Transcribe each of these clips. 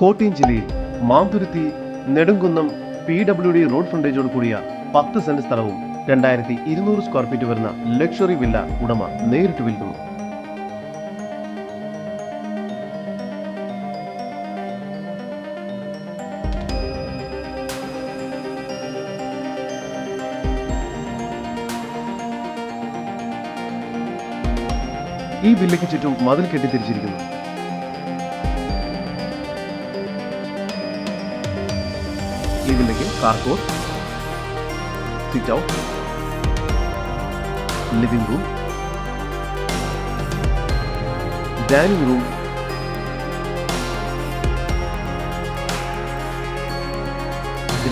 കോട്ടയം ജില്ലയിൽ Manthuruthy Nedumkunnam PWD road ഫ്രണ്ടേജോട് കൂടിയ 10 സെന്റ് സ്ഥലവും 2200 സ്ക്വയർ ഫീറ്റ് വരുന്ന ലക്ഷറി വില്ല ഉടമ നേരിട്ട് വിൽക്കുന്നു. ഈ വില്ലയ്ക്ക് ചുറ്റും മതിൽ കെട്ടിത്തിരിച്ചിരിക്കുന്നു. ഈ വില്ലയ്ക്ക് carport, sit out, living room, dining room,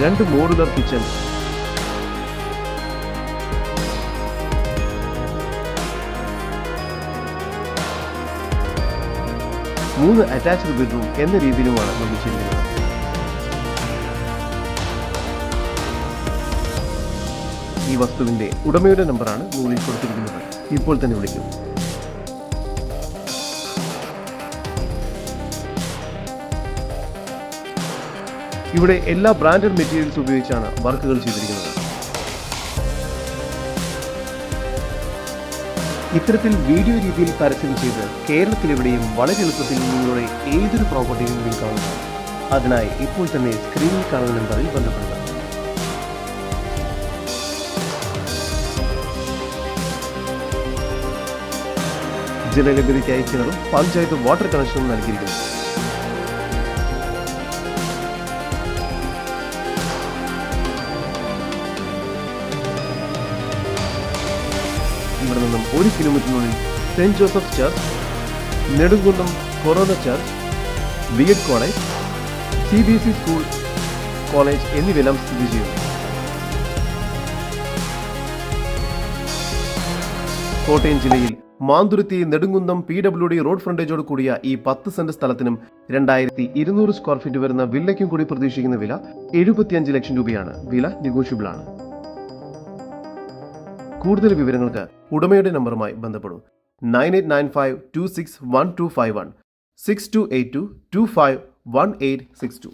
രണ്ട് മോഡുലർ കിച്ചൺ, മൂന്ന് അറ്റാച്ച്ഡ് ബെഡ്റൂം എന്ന രീതിയിലുമാണ് നിർമ്മിച്ചിരിക്കുന്നത്. ഈ വസ്തുവിന്റെ ഉടമയുടെ നമ്പറാണ് മുകളിൽ കൊടുത്തിരിക്കുന്നത്. ഇപ്പോൾ തന്നെ വിളിക്കും. ഇവിടെ എല്ലാ ബ്രാൻഡഡ് മെറ്റീരിയൽസ് ഉപയോഗിച്ചാണ് വർക്കുകൾ ചെയ്തിരിക്കുന്നത്. ഇത്തരത്തിൽ വീഡിയോ രീതിയിൽ പരസ്യം ചെയ്ത് കേരളത്തിലെവിടെയും വളരെ എളുപ്പത്തിൽ നിങ്ങളുടെ ഏതൊരു പ്രോപ്പർട്ടിയും വിൽക്കാവുന്നതാണ്. അതിനായി ഇപ്പോൾ തന്നെ സ്ക്രീനിൽ കാണുന്ന നമ്പറിൽ ബന്ധപ്പെടുക. ജലലഭ്യതയ്ക്കായി കിണറും പഞ്ചായത്ത് വാട്ടർ കണക്ഷനും നൽകിയിരിക്കുന്നു. ഇവിടെ നിന്നും 1 കിലോമീറ്ററിനുള്ളിൽ saint Joseph church, Nedumkunnam Corona church, BEd college, CBSE school college എന്നിവയെല്ലാം സ്ഥിതി ചെയ്യുന്നു. കോട്ടയം ജില്ലയിൽ മാന്തുരുത്തി നെടുങ്കുന്നം PWD റോഡ് ഫ്രണ്ടേജോട് കൂടിയ ഈ 10 സെന്റ് സ്ഥലത്തിനും 2200 സ്ക്വയർ ഫീറ്റ് വരുന്ന വില്ലയ്ക്കും കൂടി പ്രതീക്ഷിക്കുന്ന വില 75 ലക്ഷം രൂപയാണ്. വില നെഗോഷ്യബിൾ ആണ്. കൂടുതൽ വിവരങ്ങൾക്ക് ഉടമയുടെ നമ്പറുമായി ബന്ധപ്പെടും. 9895261251 6282251862.